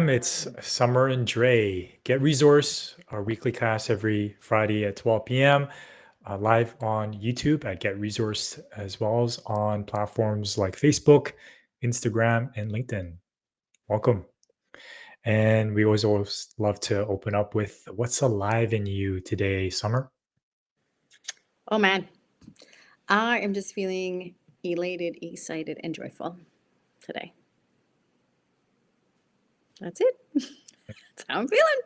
p.m. It's Summer and Dre. Get Resource, our weekly cast every Friday at 12 p.m. Live on YouTube at Get Resource, as well as on platforms like Facebook, Instagram, and LinkedIn. Welcome. And we always love to open up with what's alive in you today, Summer. Oh man, I am just feeling elated, excited, and joyful today. That's it. That's how I'm feeling.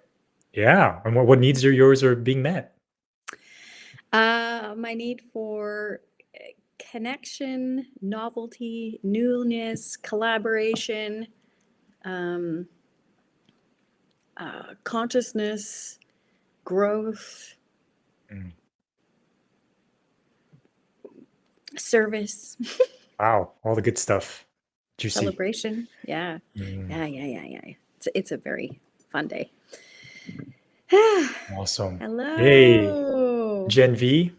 Yeah. And what needs are yours are being met? My need for connection, novelty, newness, collaboration, um, consciousness, growth, Mm. service, Wow. All the good stuff. Juicy. celebration. Yeah, Mm, yeah. It's a very fun day. awesome. Hey, Hello. Gen V.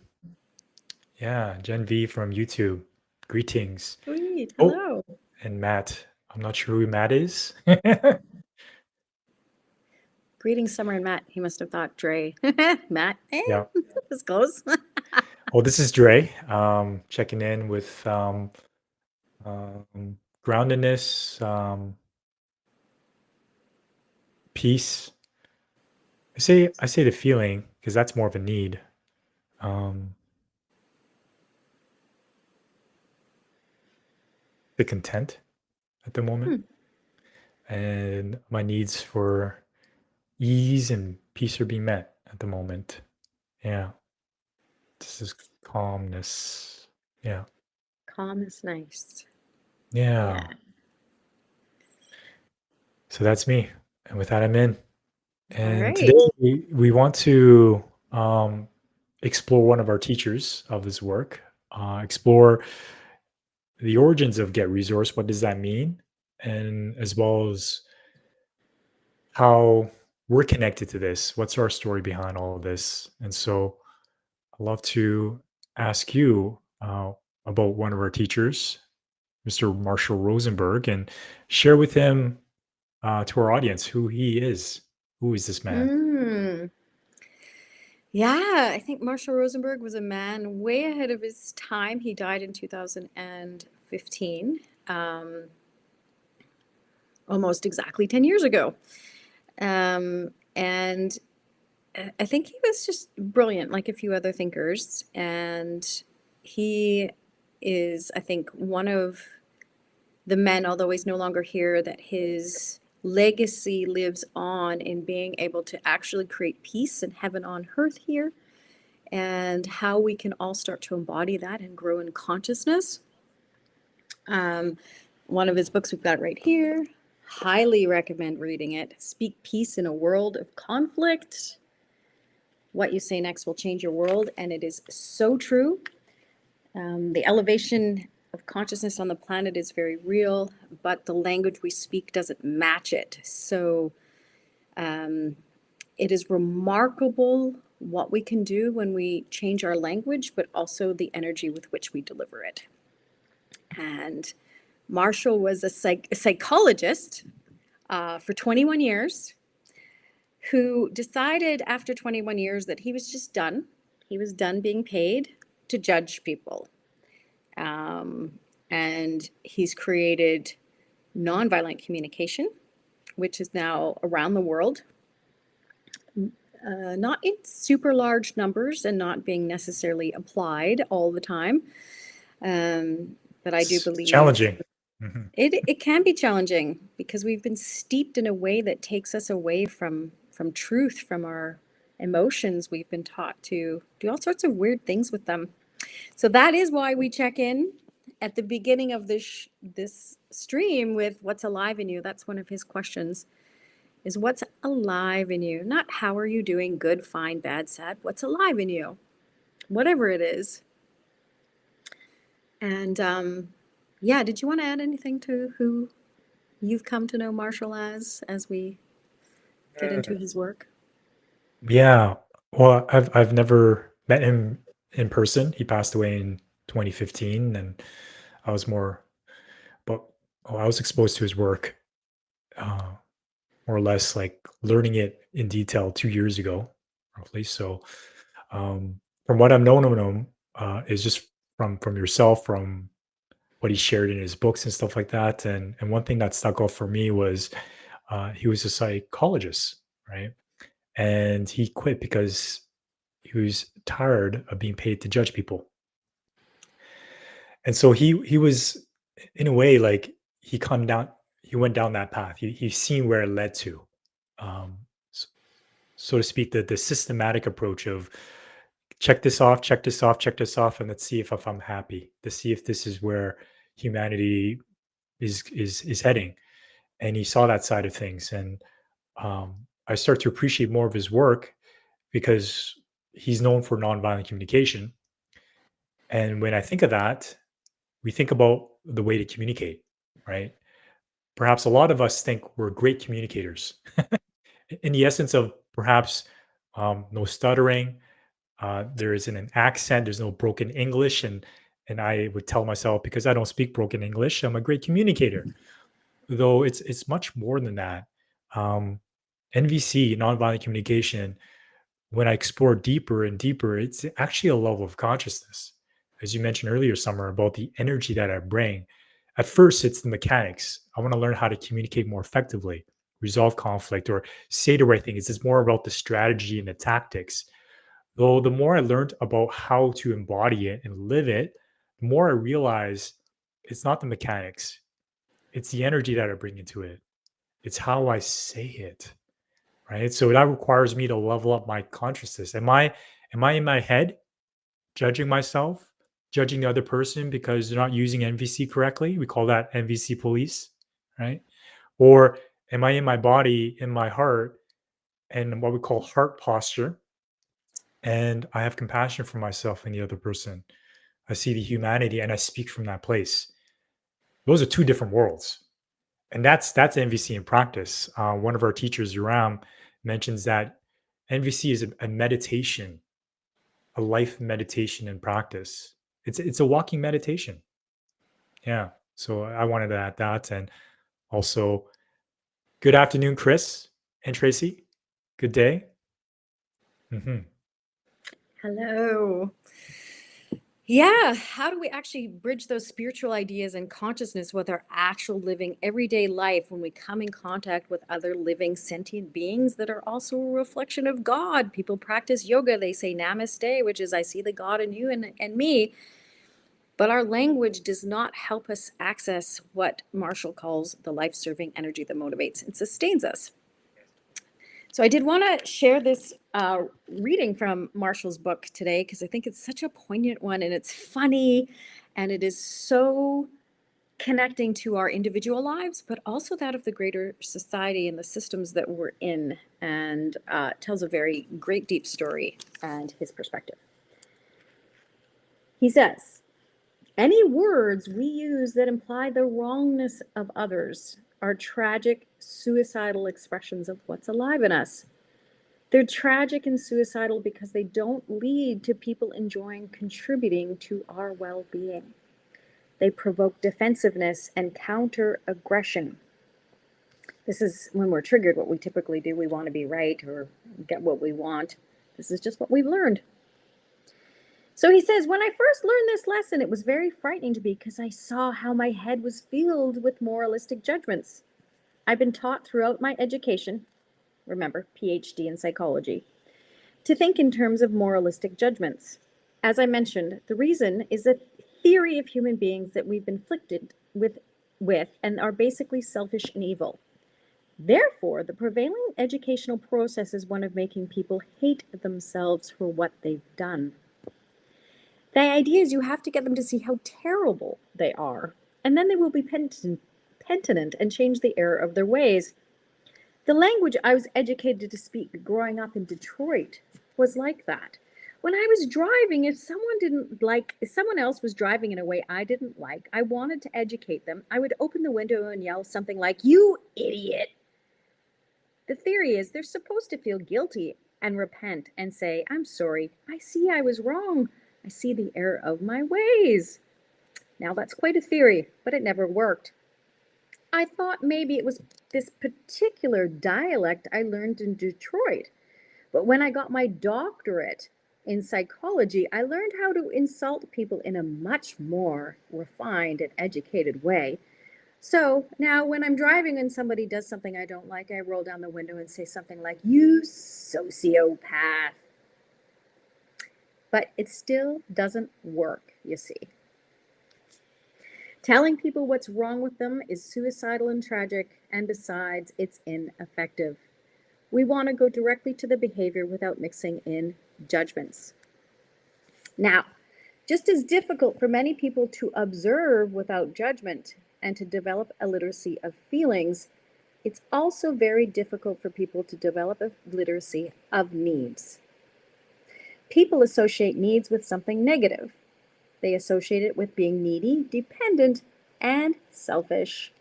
Yeah, Gen V from YouTube. Greetings. Sweet. Oh, Hello. and Matt. I'm not sure who Matt is. Greetings, Summer and Matt. He must have thought Dre. Matt, Yeah. that was close. Well, this is Dre, checking in with groundedness, peace. I say the feeling because that's more of a need. Um, the content at the moment, Hmm. and my needs for ease and peace are being met at the moment. Yeah, this is calmness. Yeah, Calm is nice. Yeah. yeah. So that's me, and with that, I'm in. All And today right. we want to explore one of our teachers of his work, explore the origins of Get Resource. What does that mean? And as well as how we're connected to this. What's our story behind all of this? And so I'd love to ask you about one of our teachers, Mr. Marshall Rosenberg, and share with him to our audience who he is. Who is this man? Mm. Yeah, I think Marshall Rosenberg was a man way ahead of his time. He died in 2015, um, almost exactly 10 years ago. And I think he was just brilliant, like a few other thinkers. And he is, I think, one of the men, although he's no longer here, that his legacy lives on in being able to actually create peace and heaven on earth here, and how we can all start to embody that and grow in consciousness. Um, One of his books, we've got it right here. Highly recommend reading it. Speak Peace in a World of Conflict. What you say next will change your world. And it is so true. The elevation of consciousness on the planet is very real, but the language we speak doesn't match it. So it is remarkable what we can do when we change our language, but also the energy with which we deliver it. And Marshall was a psychologist for 21 years who decided after 21 years that he was just done. He was done being paid to judge people. And he's created nonviolent communication, which is now around the world, not in super large numbers and not being necessarily applied all the time. But I do It's believe challenging. Mhm. it can be challenging because we've been steeped in a way that takes us away from truth, from our emotions. We've been taught to do all sorts of weird things with them. So that is why we check in at the beginning of this stream with what's alive in you. That's one of his questions, is what's alive in you? Not how are you doing, good, fine, bad, sad. What's alive in you? Whatever it is. And yeah, did you want to add anything to who you've come to know Marshall as we get into his work? Yeah. Well, I've never met him in person. He passed away in 2015, and I was more, but I was exposed to his work uh, more or less like learning it in detail 2 years ago, roughly. So from what I've known of him, is just from yourself, from what he shared in his books and stuff like that. And one thing that stuck out for me was he was a psychologist, right? And he quit because he was tired of being paid to judge people. And so he was in a way like he went down that path. He's seen where it led to. Um, s- so to speak, the systematic approach of check this off, check this off, check this off, and let's see if I'm happy, to see if this is where humanity is heading. And he saw that side of things. And I start to appreciate more of his work because he's known for nonviolent communication. And when I think of that, we think about the way to communicate, right? Perhaps a lot of us think we're great communicators in the essence of perhaps no stuttering. There isn't an accent. There's no broken English, and I would tell myself because I don't speak broken English, I'm a great communicator. Though it's much more than that. Um, NVC, nonviolent communication, when I explore deeper and deeper, it's actually a level of consciousness. As you mentioned earlier, Summer, about the energy that I bring. At first, it's the mechanics. I want to learn how to communicate more effectively, resolve conflict, or say the right thing. It's just more about the strategy and the tactics. Though the more I learned about how to embody it and live it, the more I realize it's not the mechanics, it's the energy that I bring into it. It's how I say it, right? So that requires me to level up my consciousness. Am I in my head judging myself, judging the other person because they're not using NVC correctly? We call that NVC police, right? Or am I in my body, in my heart, and what we call heart posture? And I have compassion for myself and the other person. I see the humanity and I speak from that place. Those are two different worlds. And that's NVC in practice. One of our teachers, Uram, mentions that NVC is a meditation, a life meditation in practice. It's a walking meditation. Yeah. So I wanted to add that, and also good afternoon, Chris and Tracy. Good day. Hmm. Hello. Yeah, how do we actually bridge those spiritual ideas and consciousness with our actual living everyday life when we come in contact with other living sentient beings that are also a reflection of God? People practice yoga, they say namaste, which is I see the God in you and me. But our language does not help us access what Marshall calls the life serving energy that motivates and sustains us. So I did want to share this reading from Marshall's book today because I think it's such a poignant one and it's funny and it is so connecting to our individual lives, but also that of the greater society and the systems that we're in, and tells a very great deep story and his perspective. He says, any words we use that imply the wrongness of others are tragic, suicidal expressions of what's alive in us. They're tragic and suicidal because they don't lead to people enjoying contributing to our well being. They provoke defensiveness and counter aggression. This is when we're triggered, what we typically do. We want to be right or get what we want. This is just what we've learned. So he says, when I first learned this lesson, it was very frightening to me because I saw how my head was filled with moralistic judgments. I've been taught throughout my education, remember, PhD in psychology, to think in terms of moralistic judgments. As I mentioned, the reason is a theory of human beings that we've been afflicted with and are basically selfish and evil. Therefore, the prevailing educational process is one of making people hate themselves for what they've done. The idea is you have to get them to see how terrible they are, and then they will be penitent and change the error of their ways. The language I was educated to speak growing up in Detroit was like that. When I was driving, if someone else was driving in a way I didn't like, I wanted to educate them. I would open the window and yell something like, "You idiot." The theory is they're supposed to feel guilty and repent and say, "I'm sorry. I see I was wrong. I see the error of my ways." Now that's quite a theory, but it never worked. I thought maybe it was this particular dialect I learned in Detroit. But when I got my doctorate in psychology, I learned how to insult people in a much more refined and educated way. So now when I'm driving and somebody does something I don't like, I roll down the window and say something like, "You sociopath." But it still doesn't work, you see. Telling people what's wrong with them is suicidal and tragic, and besides, it's ineffective. We want to go directly to the behavior without mixing in judgments. Now, just as difficult for many people to observe without judgment and to develop a literacy of feelings, it's also very difficult for people to develop a literacy of needs. People associate needs with something negative. They associate it with being needy, dependent, and selfish.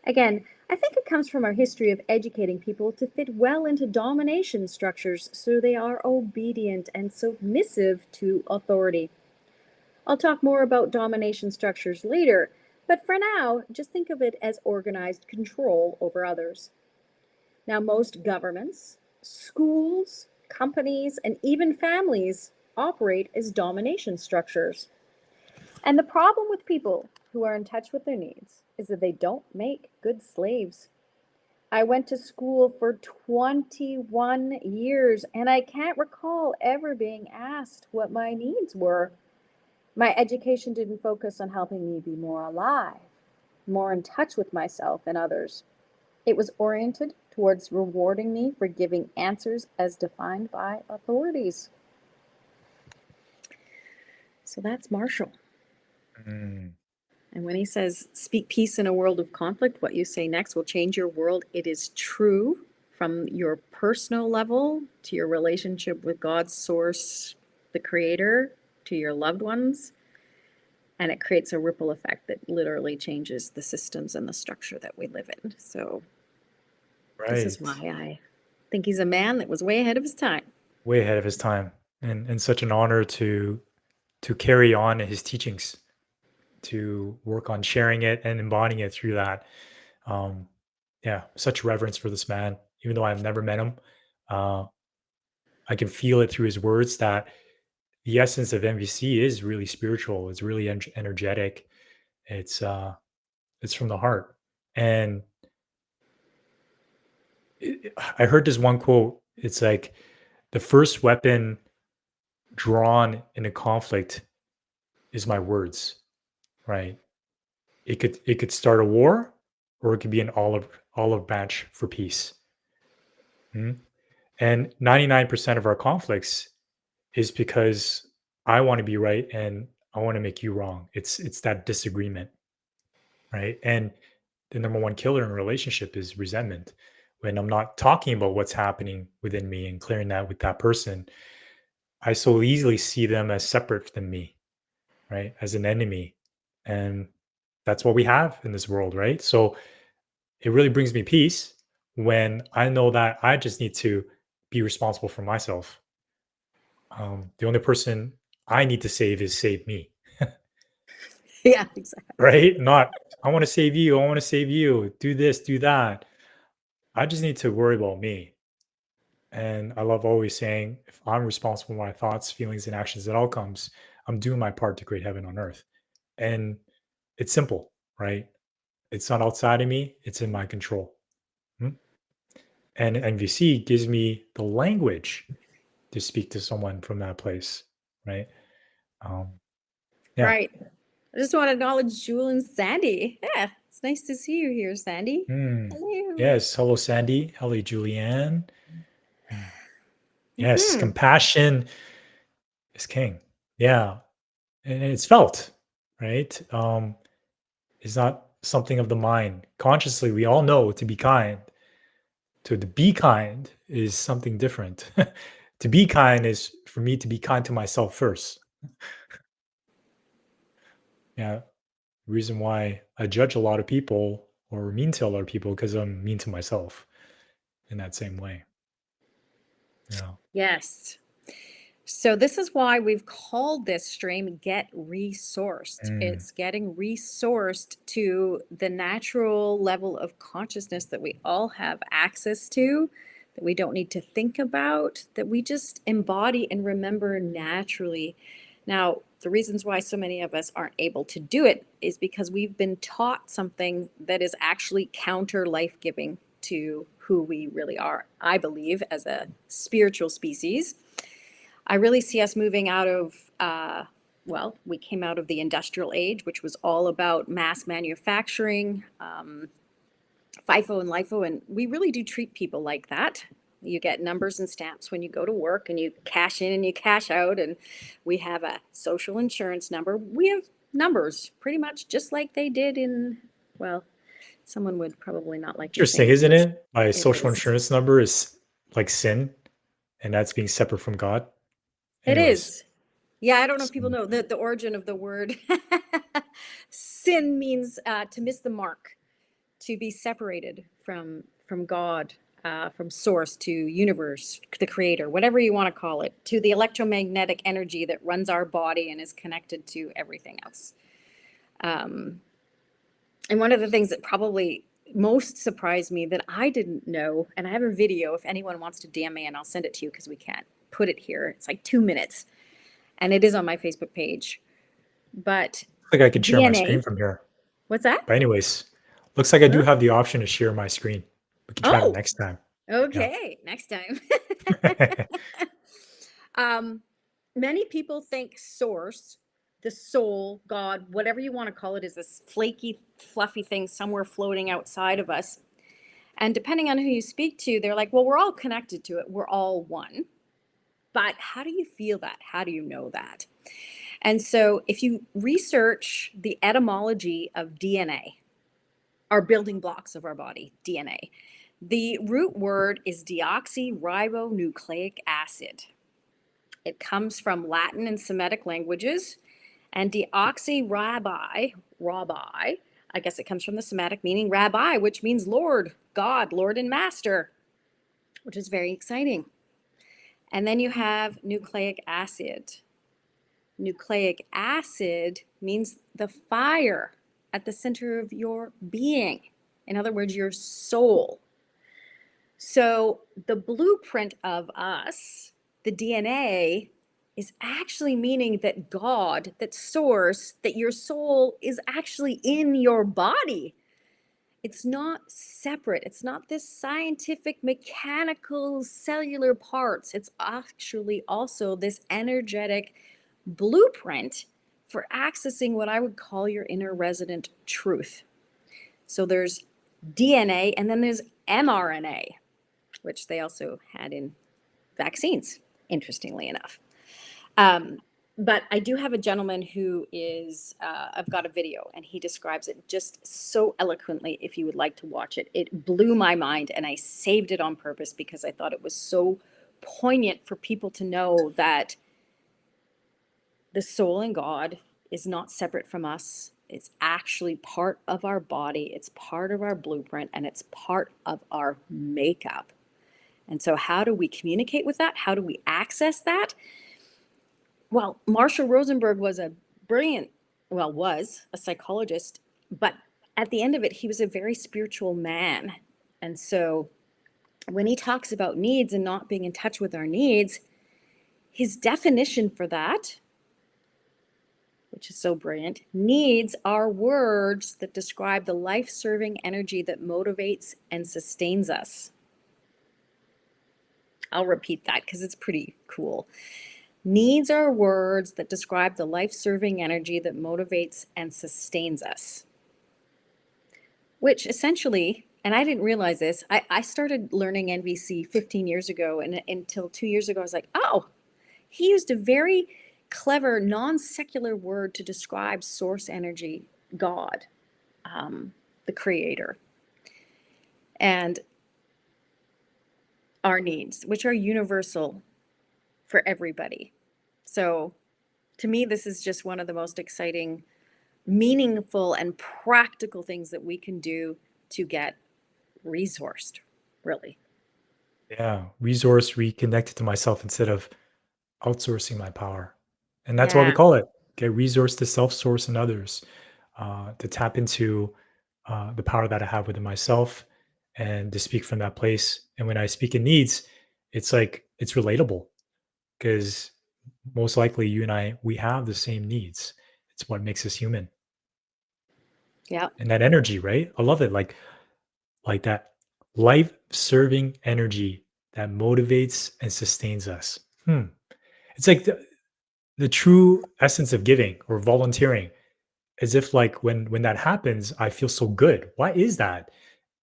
Again, I think it comes from our history of educating people to fit well into domination structures so they are obedient and submissive to authority. I'll talk more about domination structures later, but for now, just think of it as organized control over others. Now, most governments, schools, companies, and even families operate as domination structures. And the problem with people who are in touch with their needs is that they don't make good slaves. I went to school for 21 years and I can't recall ever being asked what my needs were. My education didn't focus on helping me be more alive, more in touch with myself and others. It was oriented towards rewarding me for giving answers as defined by authorities. So that's Marshall. Mm, And when he says, speak peace in a world of conflict, what you say next will change your world, it is true from your personal level to your relationship with God's source, the creator, to your loved ones. And it creates a ripple effect that literally changes the systems and the structure that we live in. So this is right. why I think he's a man that was way ahead of his time. Way ahead of his time, and such an honor to carry on his teachings, to work on sharing it and embodying it through that. Um, yeah, such reverence for this man, even though I've never met him. Uh, I can feel it through his words that the essence of MVC is really spiritual. It's really energetic. It's uh, it's from the heart. And I heard this one quote. It's like the first weapon drawn in a conflict is my words, right? It could start a war, or it could be an olive branch for peace. Mhm. And 99% of our conflicts is because I want to be right and I want to make you wrong. It's that disagreement, right? And the number one killer in a relationship is resentment. When I'm not talking about what's happening within me and clearing that with that person, I so easily see them as separate from me, right? As an enemy. And that's what we have in this world, right? So it really brings me peace when I know that I just need to be responsible for myself. The only person I need to save me, Yeah, exactly. right? Not I want to save you. I want to save you. Do this, do that. I just need to worry about me. And I love always saying, if I'm responsible for my thoughts, feelings, and actions and outcomes, I'm doing my part to create heaven on earth. And it's simple, right? It's not outside of me, it's in my control. Mhm. And NVC gives me the language to speak to someone from that place, right? Um, yeah. Right. I just want to acknowledge Jewel and Sandy. Yeah, it's nice to see you here, Sandy. Mm. Hello. Yes. Hello, Sandy. Hello, Julianne. Mm. Yes. Mm-hmm. Compassion is king. Yeah. And it's felt, right? It's not something of the mind. Consciously, we all know to be kind. To be kind is something different. To be kind is for me to be kind to myself first. Yeah. Reason why I judge a lot of people or mean to a lot of people because I'm mean to myself in that same way. Yeah. Yes. So this is why we've called this stream Get Resourced. Mm. It's getting resourced to the natural level of consciousness that we all have access to, that we don't need to think about, that we just embody and remember naturally. Now, the reasons why so many of us aren't able to do it is because we've been taught something that is actually counter life giving to who we really are, I believe, as a spiritual species. I really see us moving out of, well, we came out of the industrial age, which was all about mass manufacturing, FIFO and LIFO, and we really do treat people like that. You get numbers and stamps when you go to work, and you cash in and you cash out, and we have a social insurance number. We have numbers pretty much just like they did in, well, someone would probably not like me Interesting, saying isn't this. it? My It social is. insurance number is like sin, and that's being separate from God. It Anyways, is. Yeah, I don't know if people sin. know the origin of the word. Sin means to miss the mark, to be separated from God, from source to universe, the creator, whatever you want to call it, to the electromagnetic energy that runs our body and is connected to everything else. Um, and one of the things that probably most surprised me that I didn't know, and I have a video if anyone wants to DM me and I'll send it to you because we can't put it here. It's like 2 minutes and it is on my Facebook page. But Like I can share my screen DNA, from here. what's that? But anyways, looks like I do Huh? have the option to share my screen. We can try that Oh, next time. Yeah. okay. Next time. um, Many people think source, the soul, God, whatever you want to call it, is this flaky, fluffy thing somewhere floating outside of us. And depending on who you speak to, they're like, well, we're all connected to it. We're all one. But how do you feel that? How do you know that? And so if you research the etymology of DNA, our building blocks of our body, DNA, the root word is deoxyribonucleic acid. It comes from Latin and Semitic languages, and deoxyribi, rabbi, I guess it comes from the Semitic meaning rabbi, which means Lord, God, Lord and Master, which is very exciting. And then you have nucleic acid. Nucleic acid means the fire at the center of your being. In other words, your soul. So the blueprint of us, the DNA, is actually meaning that God, that source, that your soul is actually in your body. It's not separate. It's not this scientific, mechanical, cellular parts. It's actually also this energetic blueprint for accessing what I would call your inner resident truth. So there's DNA and then there's mRNA, which they also had in vaccines, interestingly enough. But I do have a gentleman who is, I've got a video and he describes it just so eloquently. If you would like to watch it, it blew my mind and I saved it on purpose because I thought it was so poignant for people to know that the soul in God is not separate from us. It's actually part of our body, it's part of our blueprint, and it's part of our makeup. And so, how do we communicate with that? How do we access that? Well, Marshall Rosenberg was a brilliant, well, was a psychologist, but at the end of it, he was a very spiritual man. And so, when he talks about needs and not being in touch with our needs, his definition for that, which is so brilliant, needs are words that describe the life serving energy that motivates and sustains us. I'll repeat that because it's pretty cool. Needs are words that describe the life serving energy that motivates and sustains us. Which essentially, and I didn't realize this, I started learning NVC 15 years ago, and until 2 years ago, I was like, oh, he used a very clever, non secular word to describe source energy, God, the creator, and our needs, which are universal for everybody. So to me, this is just one of the most exciting, meaningful, and practical things that we can do to get resourced, really. Yeah. Resource reconnected to myself instead of outsourcing my power. And that's why we Yeah. call it get resource to self source and others, to tap into the power that I have within myself and to speak from that place. And when I speak in needs, it's like it's relatable because most likely you and I, we have the same needs. It's what makes us human. Yeah. And that energy, right? I love it. Like that life serving energy that motivates and sustains us. It's like the true essence of giving or volunteering, as if like when that happens I feel so good. Why is that?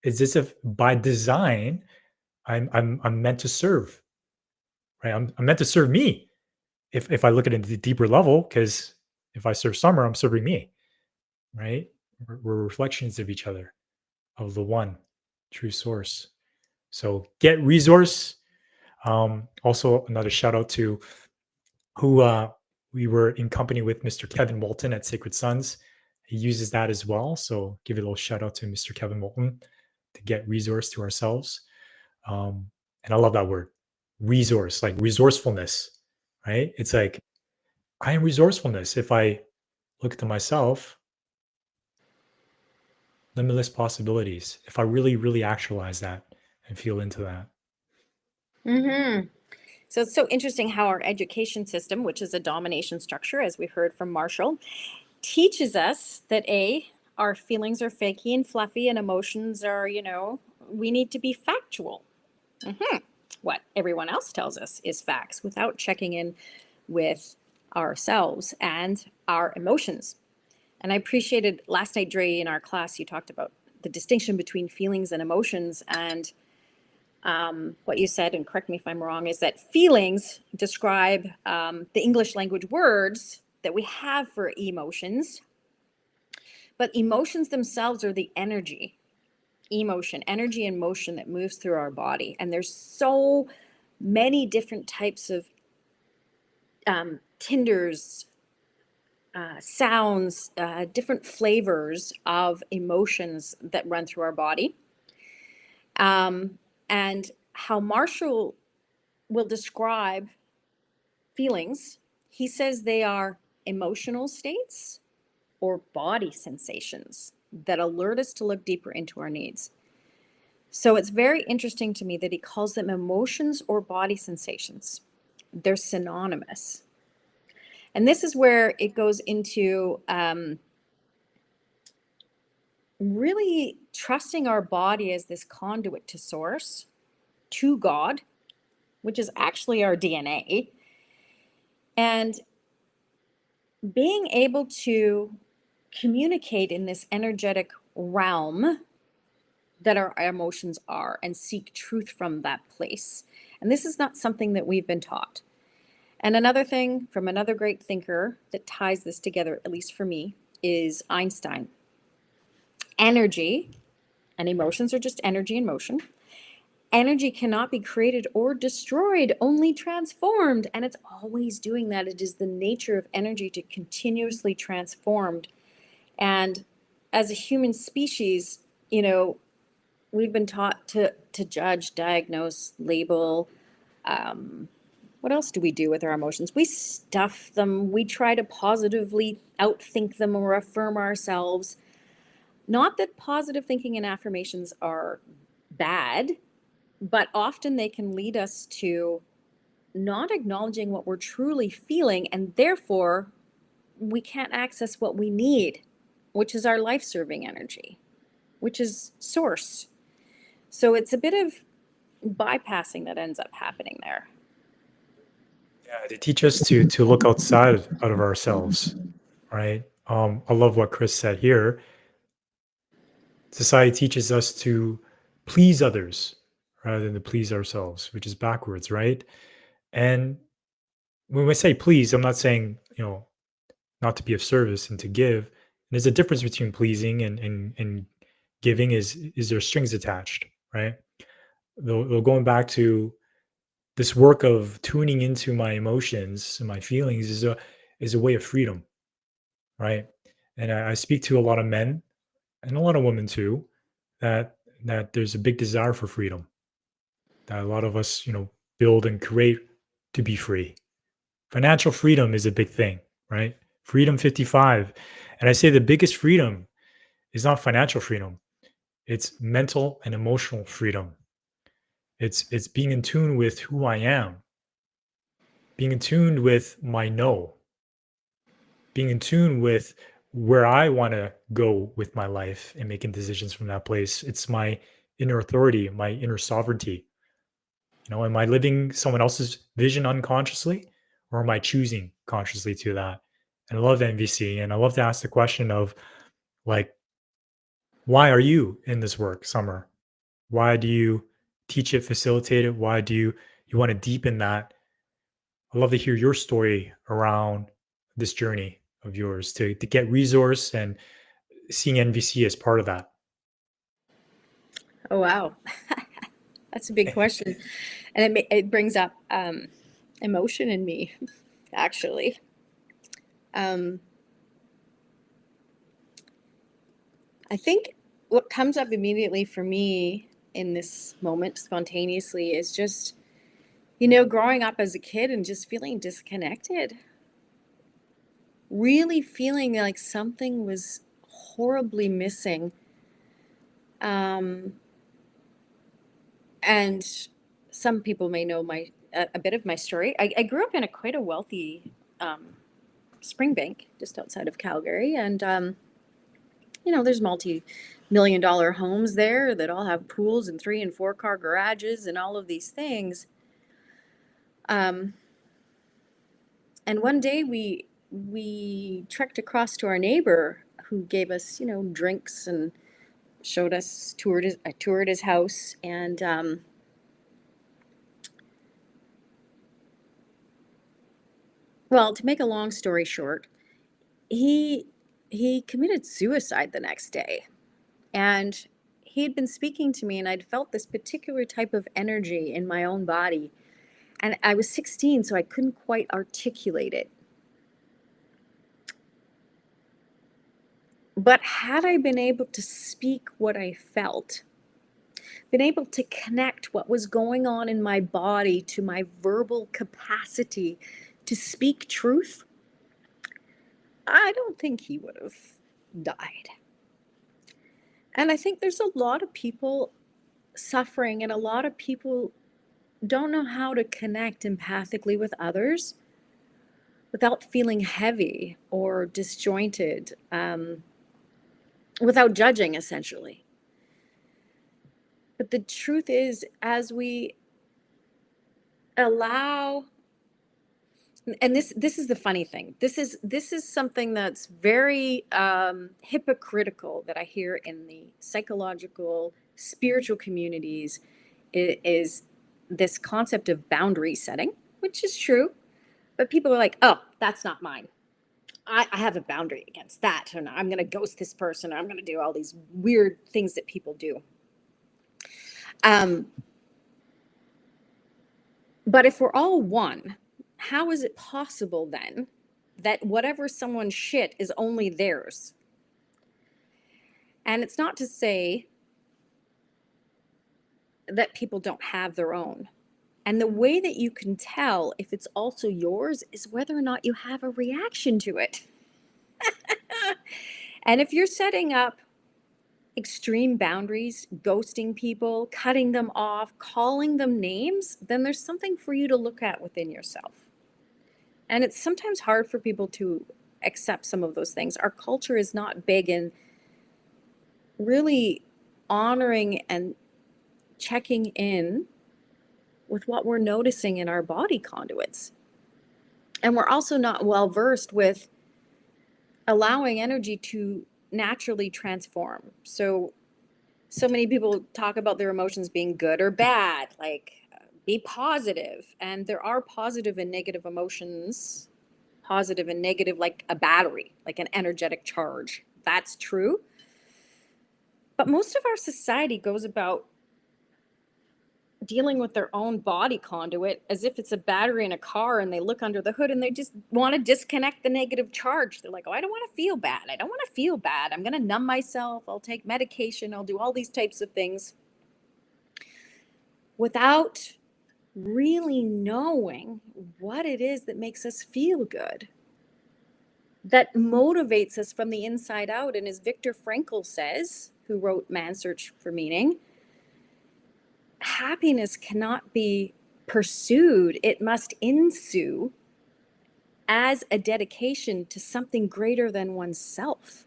It's as if by design I'm meant to serve, right? I'm meant to serve me, if I look at it at a deeper level, because if I serve Summer, I'm serving me, right? We're reflections of each other, of the one true source. So get resource. Also another shout out to who we were in company with, Mr. Kevin Moulton at Sacred Sons. He uses that as well. So give a little shout out to Mr. Kevin Moulton to get resource to ourselves. And I love that word, resource, like resourcefulness, right? It's like I am resourcefulness. If I look to myself, limitless possibilities. If I really, really actualize that and feel into that. Mm-hmm. So it's so interesting how our education system, which is a domination structure, as we heard from Marshall, teaches us that our feelings are fakey and fluffy, and emotions are, we need to be factual. What everyone else tells us is facts without checking in with ourselves and our emotions. And I appreciated last night, Dre, in our class, you talked about the distinction between feelings and emotions. And what you said, and correct me if I'm wrong, is that feelings describe the English language words that we have for emotions, but emotions themselves are the emotion, energy and motion that moves through our body. And there's so many different types of tinders, sounds, different flavors of emotions that run through our body. And how Marshall will describe feelings, he says they are emotional states or body sensations that alert us to look deeper into our needs. So it's very interesting to me that he calls them emotions or body sensations. They're synonymous. And this is where it goes into really trusting our body as this conduit to source, to God, which is actually our DNA, and being able to communicate in this energetic realm that our emotions are and seek truth from that place. And this is not something that we've been taught. And another thing from another great thinker that ties this together, at least for me, is Einstein. Energy and emotions are just energy and motion. Energy cannot be created or destroyed, only transformed. And it's always doing that. It is the nature of energy to continuously transform. And as a human species, we've been taught to judge, diagnose, label. What else do we do with our emotions? We stuff them. We try to positively outthink them or affirm ourselves. Not that positive thinking and affirmations are bad, but often they can lead us to not acknowledging what we're truly feeling, and therefore we can't access what we need, which is our life serving energy, which is source. So it's a bit of bypassing that ends up happening there. Yeah, they teach us to look outside out of ourselves, right? I love what Chris said here. Society teaches us to please others rather than to please ourselves, which is backwards, right? And when we say please, I'm not saying, not to be of service and to give. There's a difference between pleasing and giving. Is there strings attached, right? Though going back to this work of tuning into my emotions and my feelings is a way of freedom, right? And I speak to a lot of men and a lot of women too, that there's a big desire for freedom, that a lot of us, build and create to be free. Financial freedom is a big thing, right? Freedom 55. And I say the biggest freedom is not financial freedom. It's mental and emotional freedom. It's being in tune with who I am, being in tune with my no, being in tune with where I want to go with my life and making decisions from that place. It's my inner authority, my inner sovereignty. Am I living someone else's vision unconsciously, or am I choosing consciously to that? And I love NVC, and I love to ask the question of like, why are you in this work, Summer? Why do you teach it, facilitate it? Why do you want to deepen that? I'd love to hear your story around this journey of yours to get resource and seeing NVC as part of that. Oh, wow. That's a big question. And it brings up emotion in me, actually. Um, I think what comes up immediately for me in this moment spontaneously is just, growing up as a kid and just feeling disconnected, really feeling like something was horribly missing. Um, and some people may know a bit of my story. I grew up in quite a wealthy Springbank just outside of Calgary, and there's multi-million-dollar homes there that all have pools and 3 and 4 car garages and all of these things. Um, and one day we trekked across to our neighbor who gave us drinks and showed us toured his house, and well, to make a long story short, he he committed suicide the next day. And he had been speaking to me, and I'd felt this particular type of energy in my own body. And I was 16, so I couldn't quite articulate it. But had I been able to speak what I felt, been able to connect what was going on in my body to my verbal capacity to speak truth, I don't think he would have died. And I think there's a lot of people suffering, and a lot of people don't know how to connect empathically with others without feeling heavy or disjointed, without judging, essentially. But the truth is, as we allow, and this is the funny thing. This is something that's very hypocritical that I hear in the psychological, spiritual communities. Is this concept of boundary setting, which is true, but people are like, "Oh, that's not mine. I have a boundary against that, and I'm going to ghost this person. Or I'm going to do all these weird things that people do." Um, but if we're all one, how is it possible then that whatever someone's shit is only theirs? And it's not to say that people don't have their own. And the way that you can tell if it's also yours is whether or not you have a reaction to it. And if you're setting up extreme boundaries, ghosting people, cutting them off, calling them names, then there's something for you to look at within yourself. And it's sometimes hard for people to accept some of those things. Our culture is not big in really honoring and checking in with what we're noticing in our body conduits. And we're also not well versed with allowing energy to naturally transform. So many people talk about their emotions being good or bad, like be positive. And there are positive and negative emotions, positive and negative, like a battery, like an energetic charge. That's true. But most of our society goes about dealing with their own body conduit as if it's a battery in a car, and they look under the hood and they just want to disconnect the negative charge. They're like, "Oh, I don't want to feel bad. I don't want to feel bad. I'm going to numb myself. I'll take medication. I'll do all these types of things," without really knowing what it is that makes us feel good, that motivates us from the inside out. And as Viktor Frankl says, who wrote Man's Search for Meaning, happiness cannot be pursued, it must ensue as a dedication to something greater than oneself.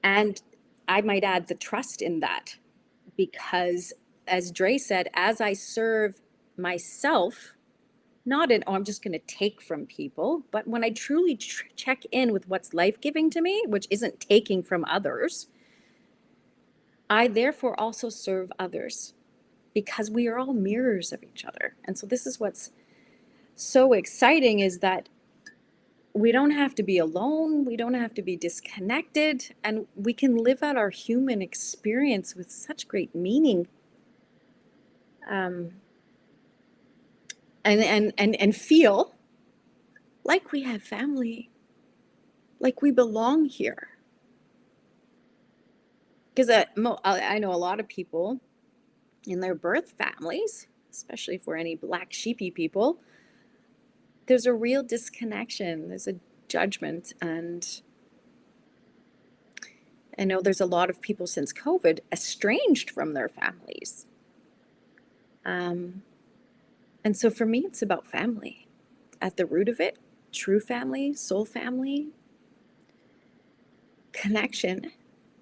And I might add the trust in that, because as Dre said, as I serve myself, not in, oh, I'm just going to take from people, but when I truly check in with what's life giving to me, which isn't taking from others, I therefore also serve others, because we are all mirrors of each other. And so this is what's so exciting, is that we don't have to be alone, we don't have to be disconnected, and we can live out our human experience with such great meaning. And feel like we have family, like we belong here. Because I know a lot of people in their birth families, especially for any black sheepy people, there's a real disconnection, there's a judgment. And I know there's a lot of people since COVID estranged from their families. And so for me, it's about family. At the root of it, true family, soul family, connection,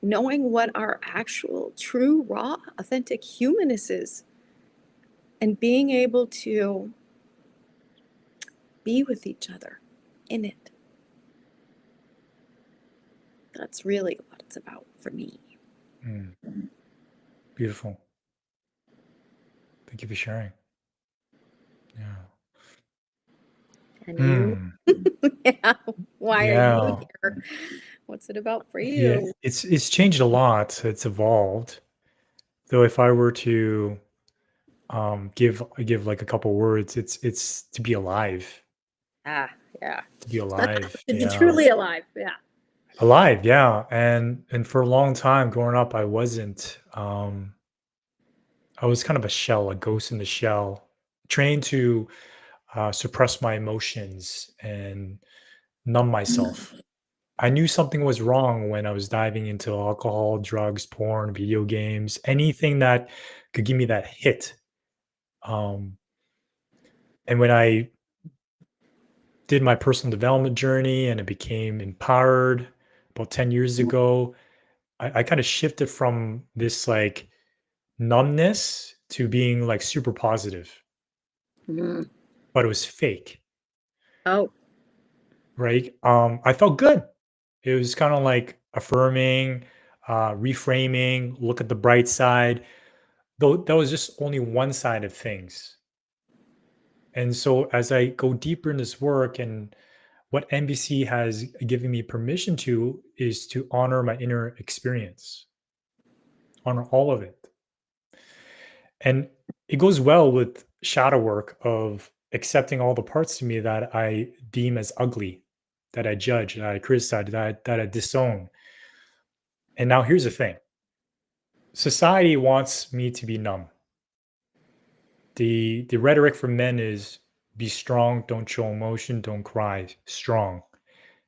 knowing what our actual, true, raw, authentic humanness is, and being able to be with each other in it. That's really what it's about for me. Beautiful. Thank you for sharing. Yeah. And you, yeah, why are Yeah. you here? What's it about for Yeah. you? It's changed a lot. It's evolved. Though if I were to give like a couple words, it's to be alive. Ah, yeah. To be alive. To be Yeah. truly alive, yeah. Alive, yeah. And for a long time growing up, I wasn't. I was kind of a shell, a ghost in the shell, trained to suppress my emotions and numb myself. I knew something was wrong when I was diving into alcohol, drugs, porn, video games, anything that could give me that hit. Um, and when I did my personal development journey and I became empowered about 10 years ago, I kind of shifted from this like numbness to being like super positive, Mm. but it was fake, Oh. right? I felt good. It was kind of like affirming, reframing, look at the bright side. Though that was just only one side of things. And so as I go deeper in this work, and what NBC has given me permission to is to honor my inner experience, honor all of it. And it goes well with shadow work of accepting all the parts of me that I deem as ugly, that I judge, that I criticize, that I disown. And now here's the thing. Society wants me to be numb. The rhetoric for men is be strong, don't show emotion, don't cry, strong.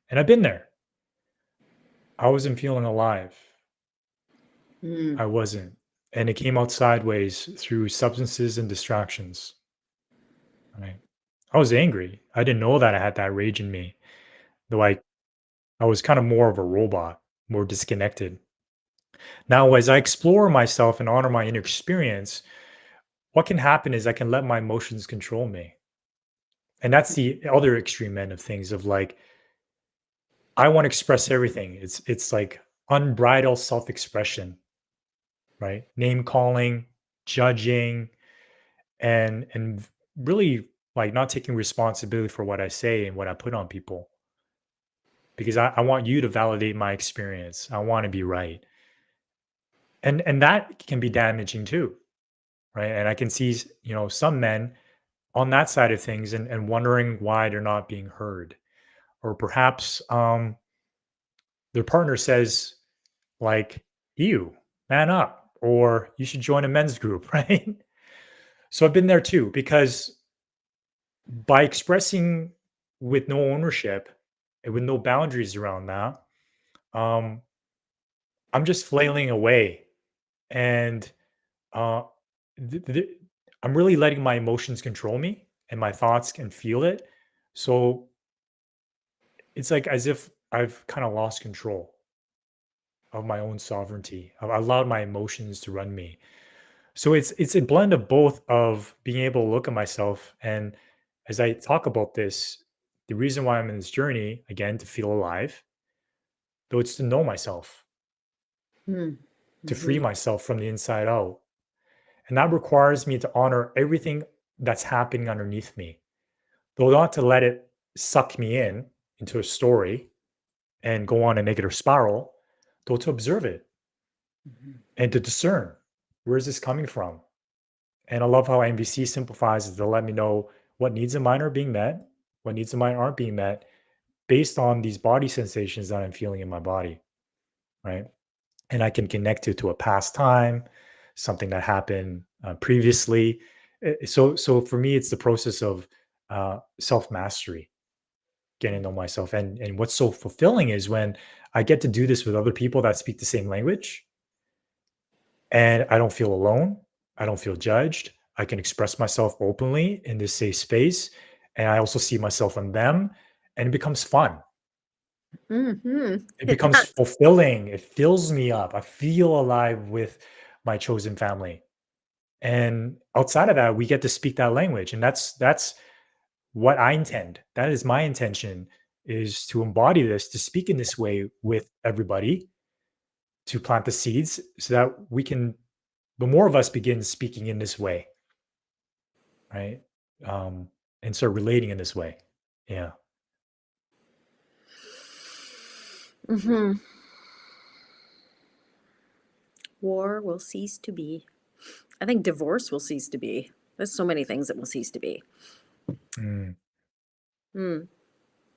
And I've been there. I wasn't feeling alive. Mm. I wasn't. And it came out sideways through substances and distractions. Right. I was angry. I didn't know that I had that rage in me. Though I was kind of more of a robot, more disconnected. Now, as I explore myself and honor my inner experience, what can happen is I can let my emotions control me. And that's the other extreme end of things of like, I want to express everything. It's like unbridled self-expression, right? Name calling, judging, and really like not taking responsibility for what I say and what I put on people. Because I want you to validate my experience. I want to be right. And that can be damaging too, right? And I can see, some men on that side of things and wondering why they're not being heard. Or perhaps their partner says, like, you man up, or you should join a men's group, right? So I've been there too, because by expressing with no ownership and with no boundaries around that, um, I'm just flailing away, and uh, th- th- I'm really letting my emotions control me, and my thoughts can feel it. So it's like as if I've kind of lost control of my own sovereignty. I've allowed my emotions to run me. So it's a blend of both, of being able to look at myself, and as I talk about this, the reason why I'm in this journey again, to feel alive, though, it's to know myself, Mm. to free Mhm. myself from the inside out. And that requires me to honor everything that's happening underneath me, though not to let it suck me in into a story and go on a negative spiral, though to observe it Mhm. and to discern, where is this coming from? And I love how MVC simplifies it to let me know what needs of mine are being met, what needs of mine aren't being met, based on these body sensations that I'm feeling in my body, right? And I can connect it to a past time, something that happened previously. So for me, it's the process of self mastery, getting to know myself. And what's so fulfilling is when I get to do this with other people that speak the same language, and I don't feel alone. I don't feel judged. I can express myself openly in this safe space. And I also see myself in them, and it becomes fun. Mhm. It It becomes does. fulfilling. It fills me up. I feel alive with my chosen family. And outside of that, we get to speak that language. And that's what I intend. That is my intention, is to embody this, to speak in this way with everybody, to plant the seeds so that we can, the more of us begin speaking in this way, right? Um, and start relating in this way. Yeah. Mhm. War will cease to be. I think divorce will cease to be. There's so many things that will cease to be. Mm. Mm.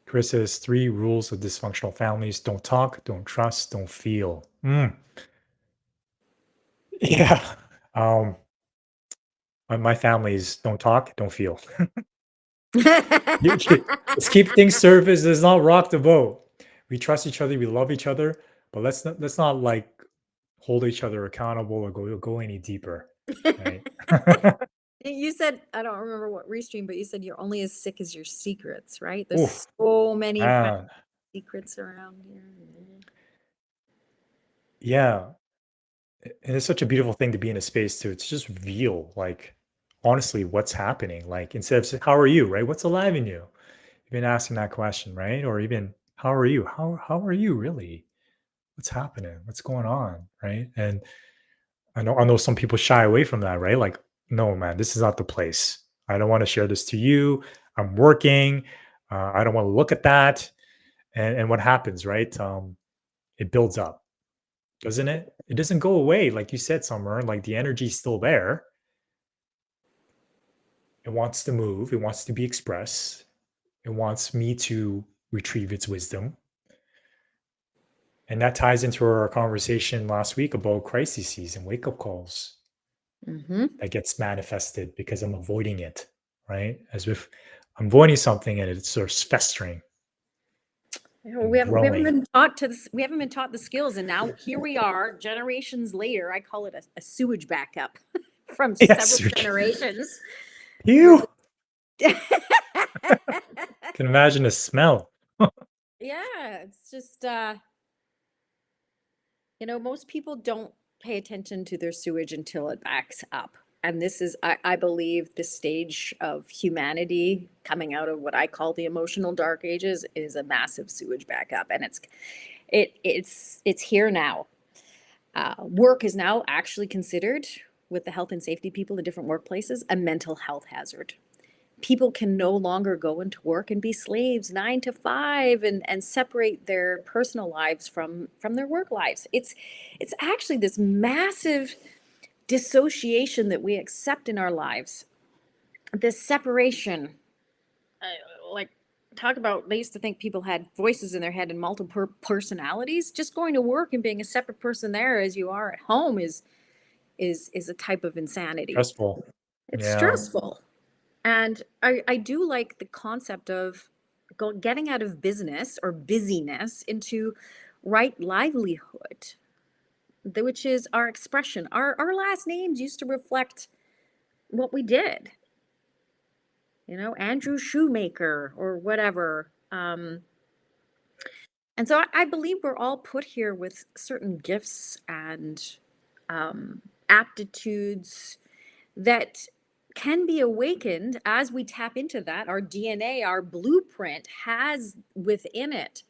Chris says 3 rules of dysfunctional families: don't talk, don't trust, don't feel. Mm. Yeah. Um, my families don't talk, don't feel. Let's keep things surface. Let's not rock the boat. We trust each other. We love each other, but let's not like hold each other accountable or go any deeper, right? You said, I don't remember what restream, but you said you're only as sick as your secrets, right? Oof, There's so many man. secrets around here. Yeah, and it's such a beautiful thing to be in a space to just reveal, like, honestly, what's happening. Like, instead of saying, "How are you?" Right? What's alive in you? You've been asking that question, right? Or even, "How are you? How are you really? What's happening? What's going on?" Right? And I know some people shy away from that, right? Like, "No, man, this is not the place. I don't want to share this to you. I'm working. I don't want to look at that." And what happens, right? It builds up, doesn't it? It doesn't go away, like you said, Summer. Like, the energy's still there. It wants to move. It wants to be expressed. It wants me to retrieve its wisdom. And that ties into our conversation last week about crises and wake up calls Mm-hmm. that gets manifested because I'm avoiding it, right? As if I'm avoiding something and it's sort of festering and We haven't growing. been taught to this, we haven't been taught the skills, and now here we are, generations later. I call it a sewage backup from several Yes. generations. We're You just can imagine the smell. yeah, it's just most people don't pay attention to their sewage until it backs up. And this is, I believe, the stage of humanity coming out of what I call the emotional dark ages is a massive sewage backup, and it's here now. Work is now actually considered, with the health and safety people in different workplaces, a mental health hazard. People can no longer go into work and be slaves 9 to 5 and separate their personal lives from their work lives. It's actually this massive dissociation that we accept in our lives. This separation, like, talk about, they used to think people had voices in their head and multiple personalities. Just going to work and being a separate person there as you are at home is a type of insanity. Stressful. It's Yeah. stressful. And I do like the concept of getting out of business or busyness into right livelihood, which is our expression. Our last names used to reflect what we did, Andrew Shoemaker or whatever. And so I believe we're all put here with certain gifts and aptitudes that can be awakened as we tap into that. Our DNA, our blueprint has within it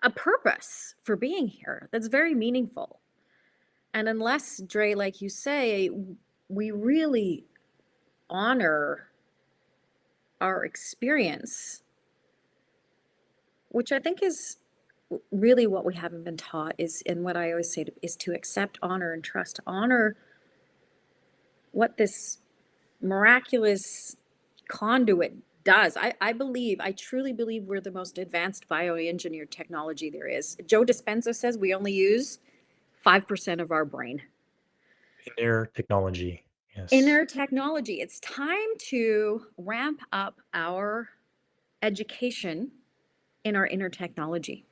a purpose for being here that's very meaningful. And unless, Dre, like you say, we really honor our experience, which I think is really what we haven't been taught is, and what I always say is to accept, honor, and trust. Honor what this miraculous conduit does. I truly believe we're the most advanced bioengineered technology there is. Joe Dispenza says we only use 5% of our brain. Inner technology. Yes. Inner technology. It's time to ramp up our education in our inner technology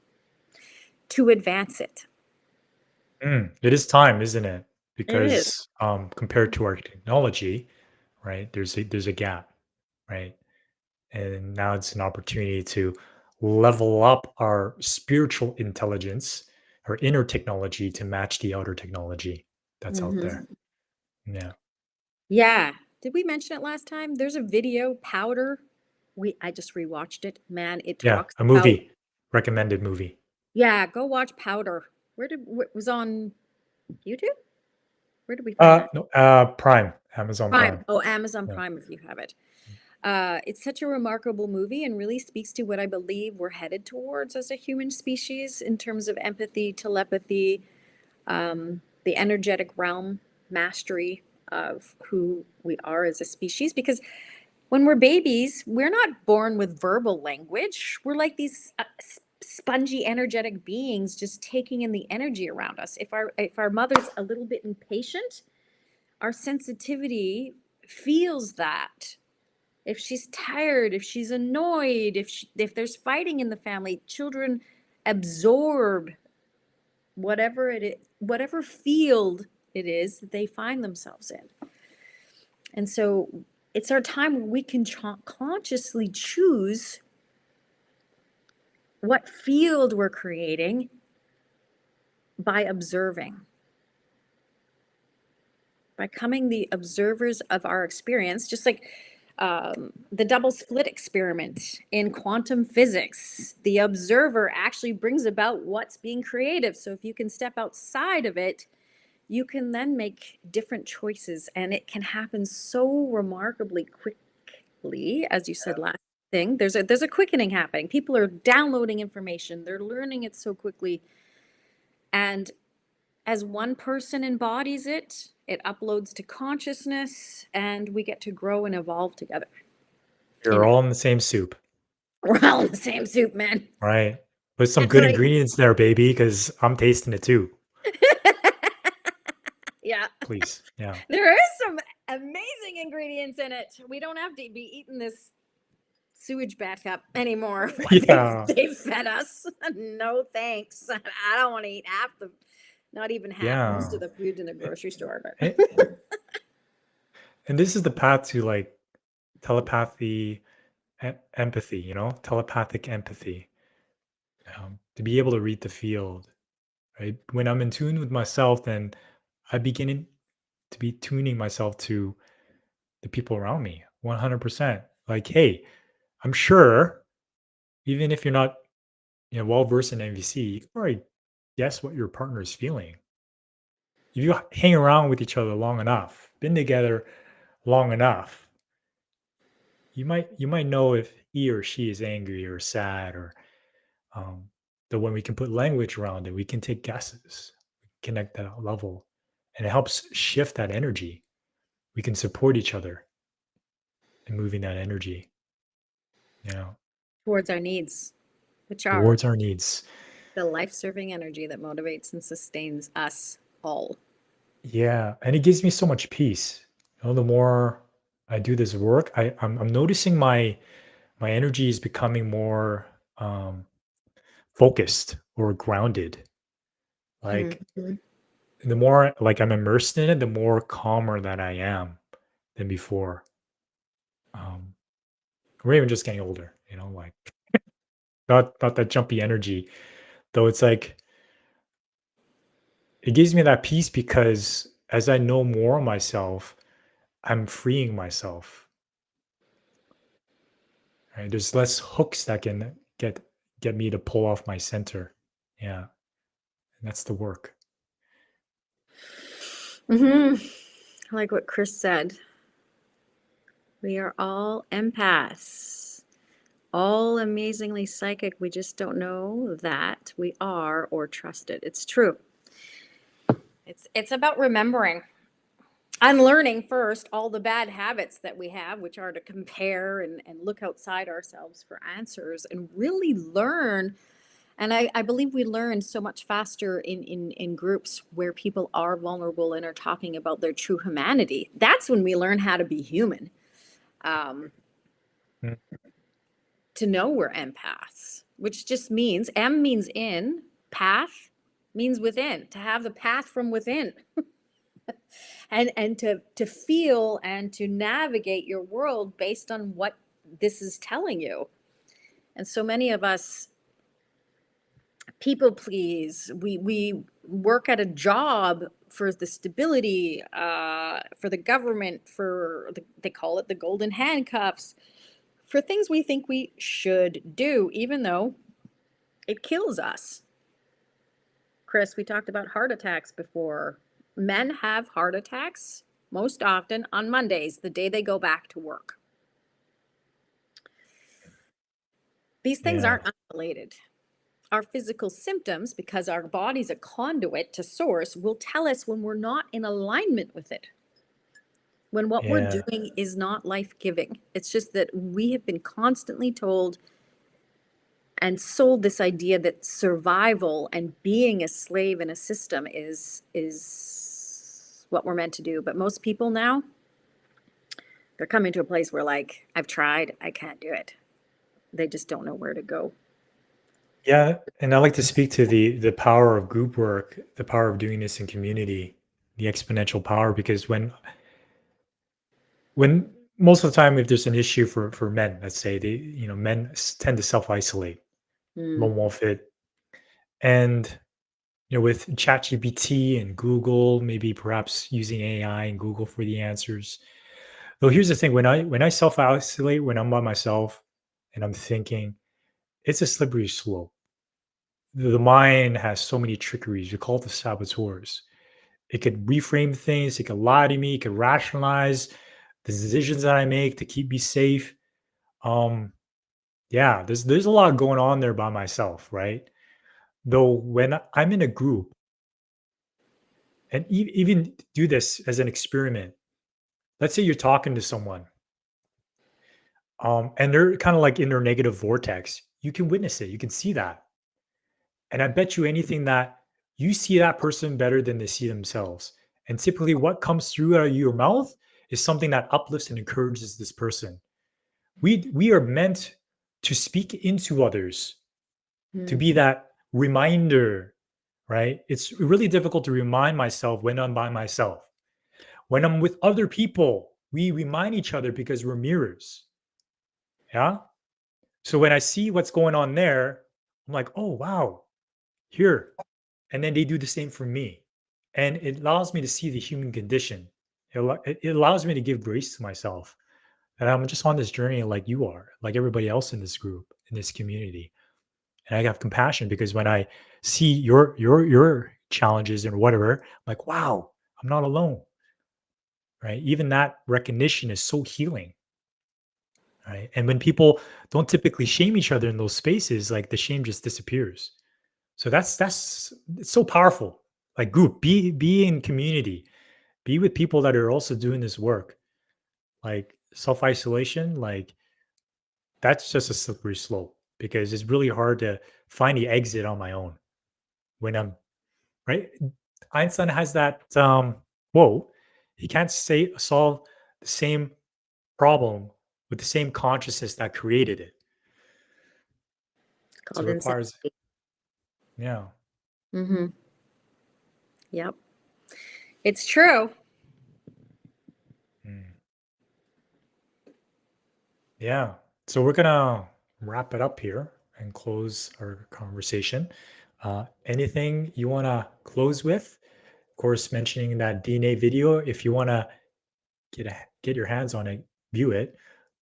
to advance it. It is time, isn't it? It is. Because compared to our technology, right, there's a gap, right? And now it's an opportunity to level up our spiritual intelligence, our inner technology to match the outer technology that's out there. Mhm. Yeah. Yeah. Did we mention it last time? There's a video, Powder. I just rewatched it. Man, it Yeah. talks A about, movie, recommended movie. yeah, go watch Powder. Was on YouTube? Where did we find that? No, Prime, Amazon Prime. Prime. Oh, Amazon Yeah. Prime if you have it. It's such a remarkable movie and really speaks to what I believe we're headed towards as a human species in terms of empathy, telepathy, the energetic realm, mastery of who we are as a species. Because when we're babies, we're not born with verbal language. We're like these spongy, energetic beings, just taking in the energy around us. If our mother's a little bit impatient, our sensitivity feels that. If she's tired, if she's annoyed, if there's fighting in the family, children absorb whatever field it is that they find themselves in. And so it's our time where we can consciously choose what field we're creating by observing, by becoming the observers of our experience, just like the double slit experiment in quantum physics. The observer actually brings about what's being creative. So if you can step outside of it, you can then make different choices, and it can happen so remarkably quickly, as you said last thing. There's a quickening happening. People are downloading information, they're learning it so quickly, and as one person embodies it, it uploads to consciousness, and we get to grow and evolve together in You're it. all in the same soup, We're all in the same soup, man. right? Put some That's good what I. ingredients there, baby, because I'm tasting it too. Yeah. Please. Yeah. There is some amazing ingredients in it. We don't have to be eating this sewage backup anymore. What Yeah. they've fed us. No thanks. I don't want to eat not even half most Yeah. of the food in the grocery store. And, But and this is the path to like telepathy, empathy, telepathic empathy, to be able to read the field, right? When I'm in tune with myself, then I begin to be tuning myself to the people around me 100%. Like, hey, I'm sure even if you're not well versed in MVC, you can probably guess what your partner is feeling. If you hang around with each other long enough, been together long enough, you might know if he or she is angry or sad or um, that when we can put language around it, we can take guesses, connect that level, and it helps shift that energy. We can support each other in moving that energy, you know, towards our needs, which are towards our needs. the life-serving energy that motivates and sustains us all. Yeah, and it gives me so much peace. the more I do this work, I'm noticing my energy is becoming more um, focused or grounded. Like Mhm. the more like I'm immersed in it, the more calmer that I am than before. Um, or even just getting older, like not that jumpy energy. Though it's like it gives me that peace because as I know more of myself, I'm freeing myself. Right? There's less hooks that can get me to pull off my center. Yeah, and that's the work. Mhm. Like what Chris said, we are all empaths, all amazingly psychic. We just don't know that we are or trust it. It's true. It's about remembering, unlearning first all the bad habits that we have, which are to compare and look outside ourselves for answers and really learn. And I believe we learn so much faster in groups where people are vulnerable and are talking about their true humanity. That's when we learn how to be human. Um, Mm. to know we're empaths, which just means M means in, path means within, to have the path from within. And to feel and to navigate your world based on what this is telling you. And so many of us people please. We work at a job for the stability, for the government, they call it the golden handcuffs, for things we think we should do, even though it kills us. Chris, we talked about heart attacks before. Men have heart attacks most often on Mondays, the day they go back to work. These things Yeah, aren't unrelated. Our physical symptoms, because our body's a conduit to source, will tell us when we're not in alignment with it, when what we're yeah, doing is not life giving. It's just that we have been constantly told and sold this idea that survival and being a slave in a system is what we're meant to do. But most people now, they're coming to a place where, like, I've tried, I can't do it. They just don't know where to go. yeah. And I like to speak to the power of group work, the power of doing this in community, the exponential power. Because when most of the time, if there's an issue for men, let's say men tend to self isolate, Mm, lone wolf it, and with ChatGPT and Google, maybe perhaps using AI and Google for the answers. Though here's the thing: when I self isolate, when I'm by myself and I'm thinking, it's a slippery slope. The mind has so many trickeries. We call it the saboteurs. It could reframe things. It could lie to me. It could rationalize the decisions that I make to keep me safe. Um, yeah, there's a lot going on there by myself, right? Though when I'm in a group, and even do this as an experiment. Let's say you're talking to someone, and they're kind of like in their negative vortex. You can witness it. You can see that, and I bet you anything that you see that person better than they see themselves. And typically, what comes through out of your mouth is something that uplifts and encourages this person. We are meant to speak into others, to mm, be that reminder, right? It's really difficult to remind myself when I'm by myself. When I'm with other people, we remind each other because we're mirrors. Yeah. So when I see what's going on there, I'm like, oh, wow, here. And then they do the same for me. And it allows me to see the human condition. It allows me to give grace to myself. And I'm just on this journey like you are, like everybody else in this group, in this community. And I have compassion because when I see your challenges and whatever, I'm like, wow, I'm not alone. Right. Even that recognition is so healing. Right. And when people don't typically shame each other in those spaces, like the shame just disappears. So that's it's so powerful. Like group, be in community, be with people that are also doing this work. Like self-isolation, like that's just a slippery slope because it's really hard to find the exit on my own when I'm right. Einstein has that whoa, he can't say solve the same problem with the same consciousness that created it. So it Called requires, insanity. yeah. Mhm. Yep. It's true. Mm. Yeah. So we're gonna wrap it up here and close our conversation. Anything you wanna close with? Of course, mentioning that DNA video. If you wanna get your hands on it, view it.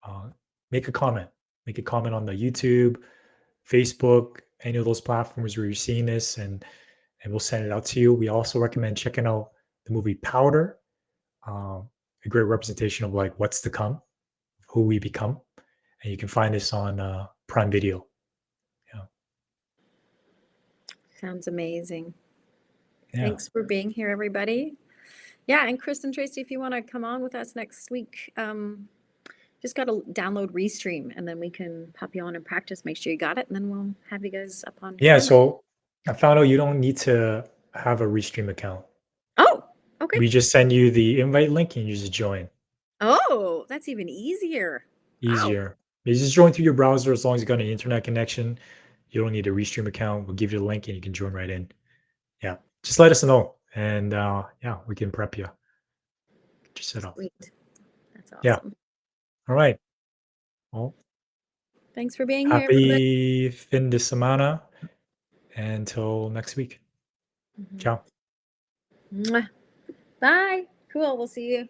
Uh, make a comment. Make a comment on the YouTube, Facebook, any of those platforms where you're seeing this, and we'll send it out to you. We also recommend checking out the movie Powder, a great representation of like what's to come, who we become, and you can find this on Prime Video. Yeah, Sounds amazing. yeah, Thanks for being here, everybody. Yeah, and Chris and Tracy, if you wanna come on with us next week, just gotta download Restream, and then we can pop you on and practice, make sure you got it, and then we'll have you guys up on yeah. camera. So I found out you don't need to have a Restream account. Oh, okay. We just send you the invite link and you just join. Oh, that's even easier. Wow. Easier. You just join through your browser as long as you got an internet connection. You don't need a Restream account. We'll give you the link and you can join right in. Yeah. Just let us know. And yeah, we can prep you. Get you set up. Sweet. That's Yeah. awesome. All right. Well, Thanks for being here, everybody. happy fin de semana. Until next week. Mhm. Ciao. Mwah. Bye. Cool. We'll see you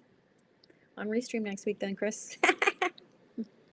on Restream next week then, Chris.